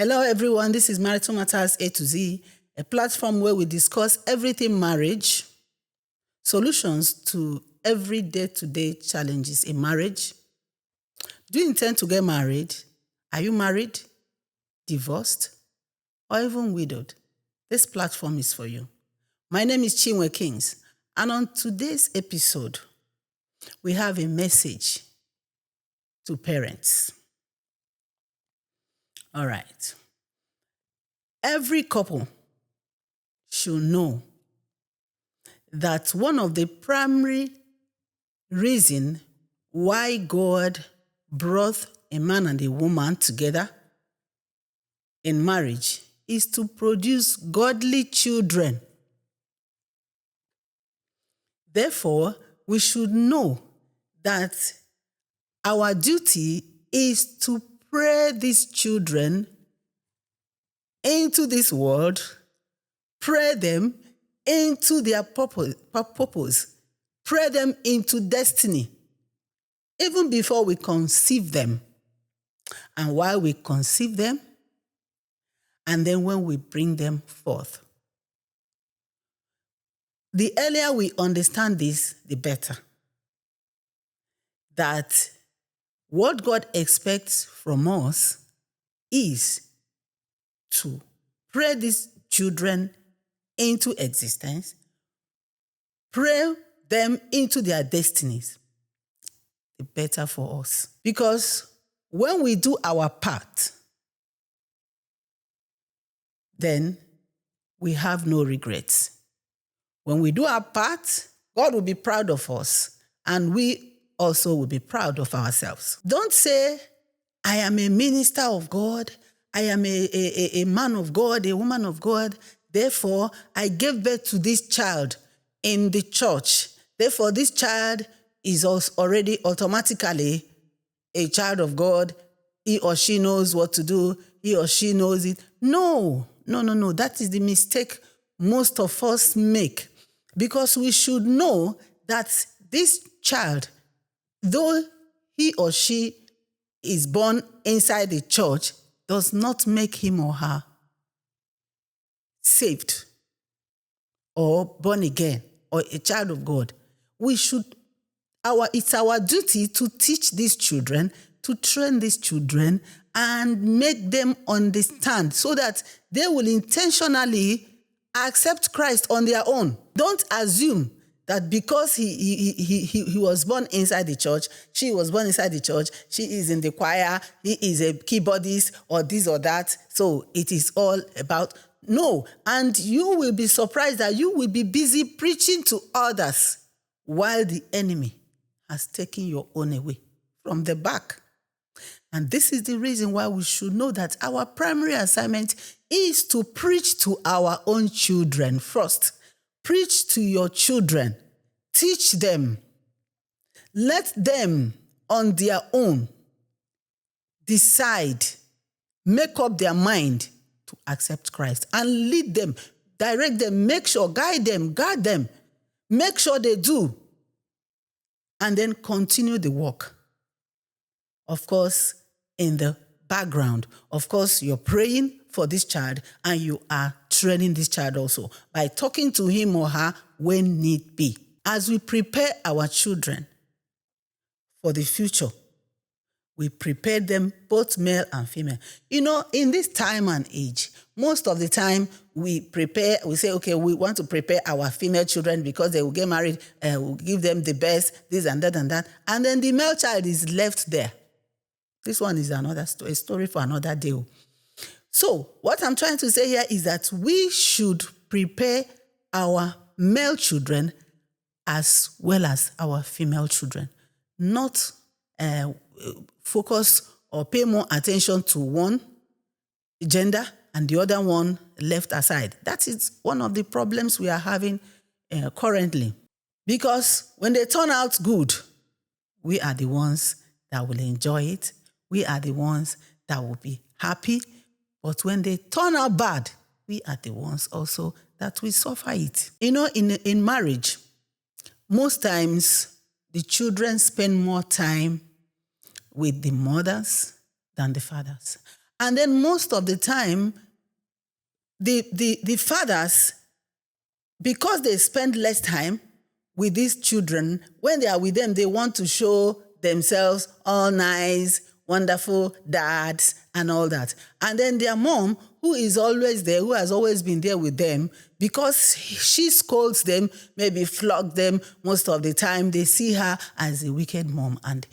Hello, everyone. This is Marital Matterz A to Z, a platform where we discuss everything marriage, solutions to every day-to-day challenges in marriage. Do you intend to get married? Are you married, divorced, or even widowed? This platform is for you. My name is Chinwe Kings, and on today's episode, we have a message to parents. All right. Every couple should know that one of the primary reasons why God brought a man and a woman together in marriage is to produce godly children. Therefore, we should know that our duty is to pray these children into this world, pray them into their purpose, pray them into destiny, even before we conceive them, and while we conceive them, and then when we bring them forth. The earlier we understand this, the better. That what God expects from us is to pray these children into existence, pray them into their destinies, the better for us. Because when we do our part, then we have no regrets. When we do our part, God will be proud of us, and we also will be proud of ourselves. Don't say, I am a minister of God, I am a man of God, a woman of God, therefore I gave birth to this child in the church. Therefore, this child is already automatically a child of God. He or she knows what to do. He or she knows it. No. That is the mistake most of us make. Because we should know that this child, though he or she is born inside the church, does not make him or her saved or born again or a child of God. It's our duty to teach these children, to train these children, and make them understand so that they will intentionally accept Christ on their own. Don't assume that because he was born inside the church, she was born inside the church, she is in the choir, he is a keyboardist or this or that, so it is all about. No, and you will be surprised that you will be busy preaching to others while the enemy has taken your own away from the back. And this is the reason why we should know that our primary assignment is to preach to our own children first. Preach to your children. Teach them. Let them on their own decide, make up their mind to accept Christ and lead them, direct them, make sure, guide them, guard them, make sure they do, and then continue the work. Of course, in the background, of course, you're praying for this child and you are training this child also by talking to him or her when need be. As we prepare our children for the future, we prepare them, both male and female. You know, in this time and age, most of the time we say, okay, we want to prepare our female children because they will get married, we'll give them the best, this and that and that. And then the male child is left there. This one is another story, a story for another day. So what I'm trying to say here is that we should prepare our male children as well as our female children, not focus or pay more attention to one gender and the other one left aside. That is one of the problems we are having currently. Because when they turn out good, we are the ones that will enjoy it. We are the ones that will be happy. But when they turn out bad, we are the ones also that will suffer it. You know, in marriage, most times the children spend more time with the mothers than the fathers. And then most of the time, the fathers, because they spend less time with these children, when they are with them, they want to show themselves all nice, wonderful dads and all that. And then their mom, who is always there, who has always been there with them, because she scolds them, maybe flog them most of the time, they see her as a wicked mom and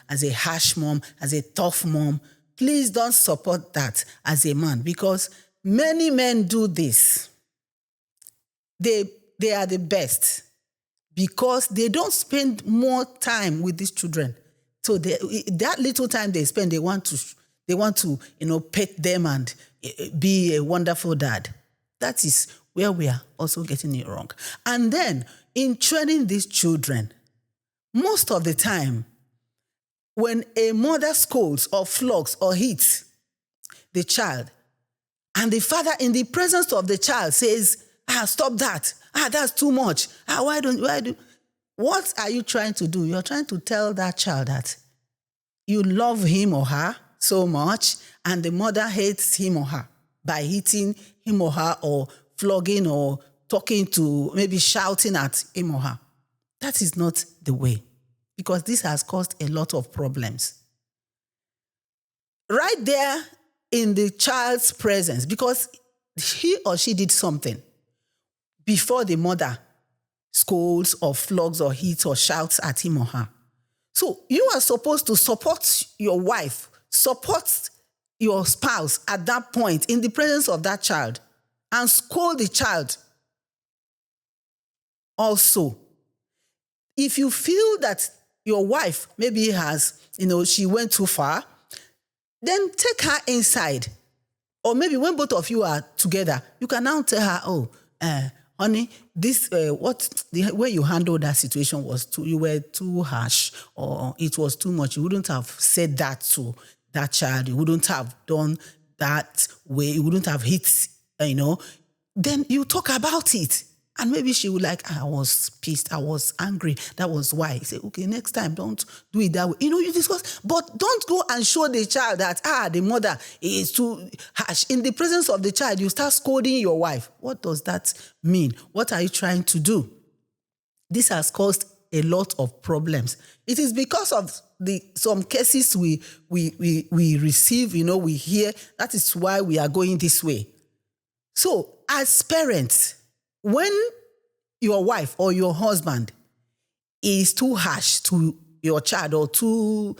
as a harsh mom, as a tough mom. Please don't support that as a man, because many men do this. They are the best because they don't spend more time with these children. So that little time they spend, they want to pet them and be a wonderful dad. That is where we are also getting it wrong. And then in training these children, most of the time, when a mother scolds or flogs or hits the child, and the father in the presence of the child says, stop that. That's too much. What are you trying to do? You're trying to tell that child that you love him or her so much, and the mother hates him or her by hitting him or her or flogging or talking to, maybe shouting at him or her. That is not the way, because this has caused a lot of problems. Right there in the child's presence, because he or she did something before the mother scolds or flogs or hits or shouts at him or her. So you are supposed to support your wife, support your spouse at that point in the presence of that child, and scold the child also. If you feel that your wife maybe has, she went too far, then take her inside. Or maybe when both of you are together, you can now tell her, honey, this the way you handled that situation you were too harsh, or it was too much. You wouldn't have said that to that child. You wouldn't have done that way. You wouldn't have hit, Then you talk about it. And maybe she would I was pissed, I was angry. That was why. Say, okay, next time, don't do it that way. You discuss, but don't go and show the child that, the mother is too harsh. In the presence of the child, you start scolding your wife. What does that mean? What are you trying to do? This has caused a lot of problems. It is because of some cases we receive, we hear. That is why we are going this way. So, as parents, when your wife or your husband is too harsh to your child, or too,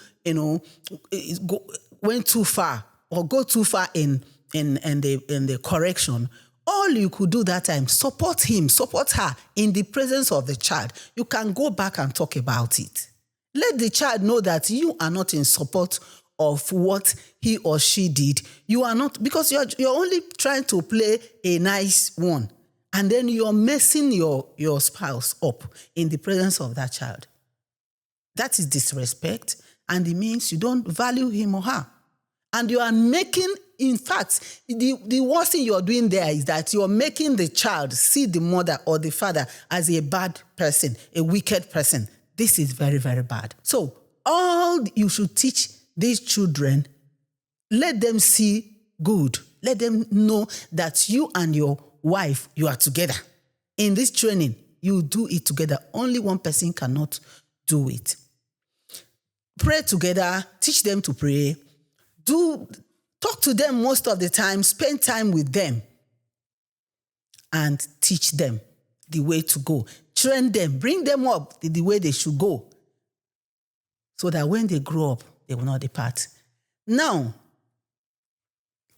went too far or go too far in the correction, all you could do that time, support him, support her in the presence of the child. You can go back and talk about it. Let the child know that you are not in support of what he or she did. You are not, because you're only trying to play a nice one. And then you're messing your spouse up in the presence of that child. That is disrespect, and it means you don't value him or her. And you are making, in fact, the worst thing you're doing there is that you're making the child see the mother or the father as a bad person, a wicked person. This is very, very bad. So all you should teach these children, let them see good. Let them know that you and your wife, you are together. In this training, you do it together. Only one person cannot do it. Pray together, teach them to pray. Talk to them most of the time, spend time with them, and teach them the way to go. Train them, bring them up the way they should go, so that when they grow up, they will not depart. Now,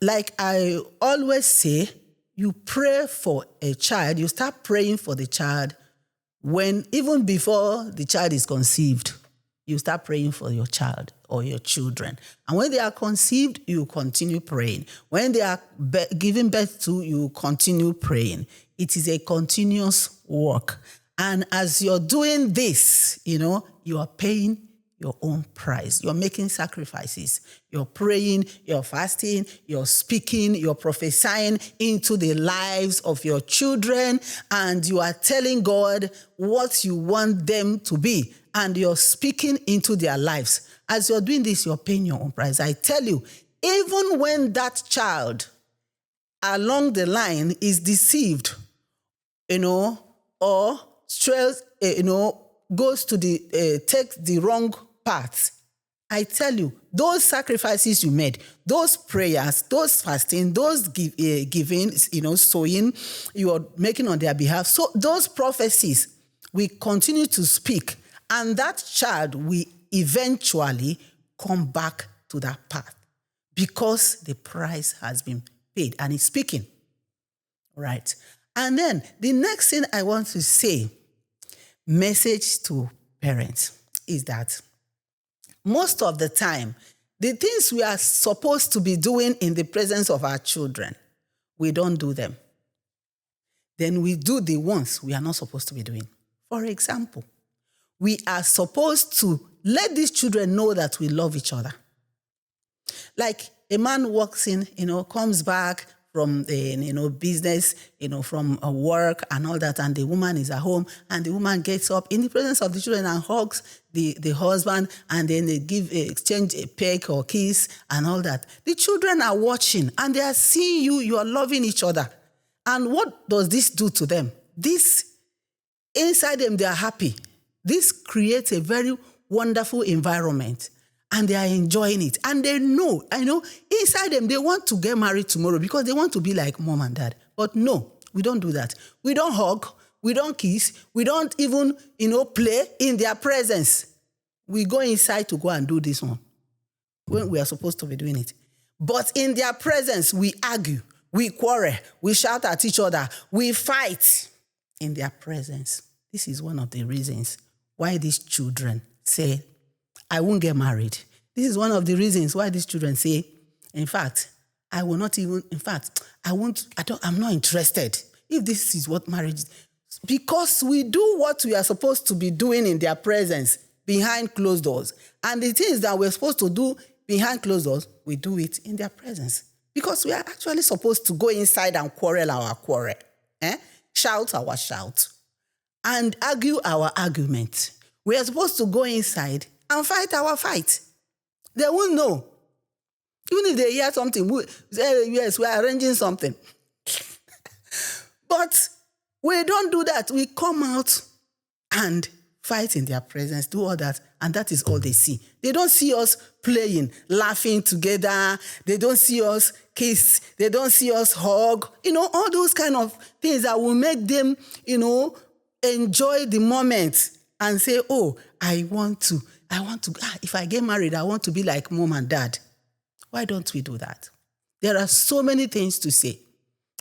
like I always say, you pray for a child, you start praying for the child even before the child is conceived. You start praying for your child or your children. And when they are conceived, you continue praying. When they are giving birth to, you continue praying. It is a continuous work. And as you're doing this, you are paying your own price. You're making sacrifices. You're praying, you're fasting, you're speaking, you're prophesying into the lives of your children, and you are telling God what you want them to be, and you're speaking into their lives. As you're doing this, you're paying your own price. I tell you, even when that child along the line is deceived, or strays, goes to takes the wrong path, I tell you, those sacrifices you made, those prayers, those fasting, those giving, sowing you are making on their behalf, so those prophecies will continue to speak, and that child will eventually come back to that path because the price has been paid and it's speaking. Right. And then the next thing I want to say, message to parents, is that most of the time, the things we are supposed to be doing in the presence of our children, we don't do them. Then we do the ones we are not supposed to be doing. For example, we are supposed to let these children know that we love each other. Like a man walks in, comes back from business, from work and all that, and the woman is at home, and the woman gets up in the presence of the children and hugs the husband, and then they exchange a peck or kiss and all that. The children are watching, and they are seeing you are loving each other. And what does this do to them? Inside them, they are happy. This creates a very wonderful environment. And they are enjoying it. And they know, inside them, they want to get married tomorrow because they want to be like mom and dad. But no, we don't do that. We don't hug. We don't kiss. We don't even, play in their presence. We go inside to go and do this one when we are supposed to be doing it. But in their presence, we argue, we quarrel, we shout at each other, we fight in their presence. This is one of the reasons why these children say, I won't get married. This is one of the reasons why these children say, in fact, I'm not interested if this is what marriage is. Because we do what we are supposed to be doing in their presence behind closed doors. And the things that we're supposed to do behind closed doors, we do it in their presence. Because we are actually supposed to go inside and quarrel our quarrel, shout our shout, and argue our argument. We are supposed to go inside and fight our fight. They won't know. Even if they hear something, yes, we are arranging something. But we don't do that. We come out and fight in their presence, do all that, and that is all they see. They don't see us playing, laughing together. They don't see us kiss. They don't see us hug. All those kind of things that will make them, enjoy the moment and say, oh, I want to, if I get married, I want to be like mom and dad. Why don't we do that? There are so many things to say.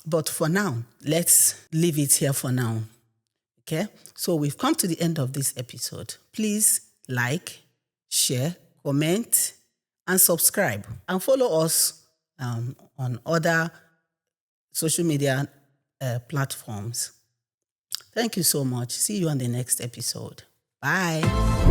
But for now, let's leave it here for now. Okay? So we've come to the end of this episode. Please like, share, comment, and subscribe. And follow us on other social media platforms. Thank you so much. See you on the next episode. Bye.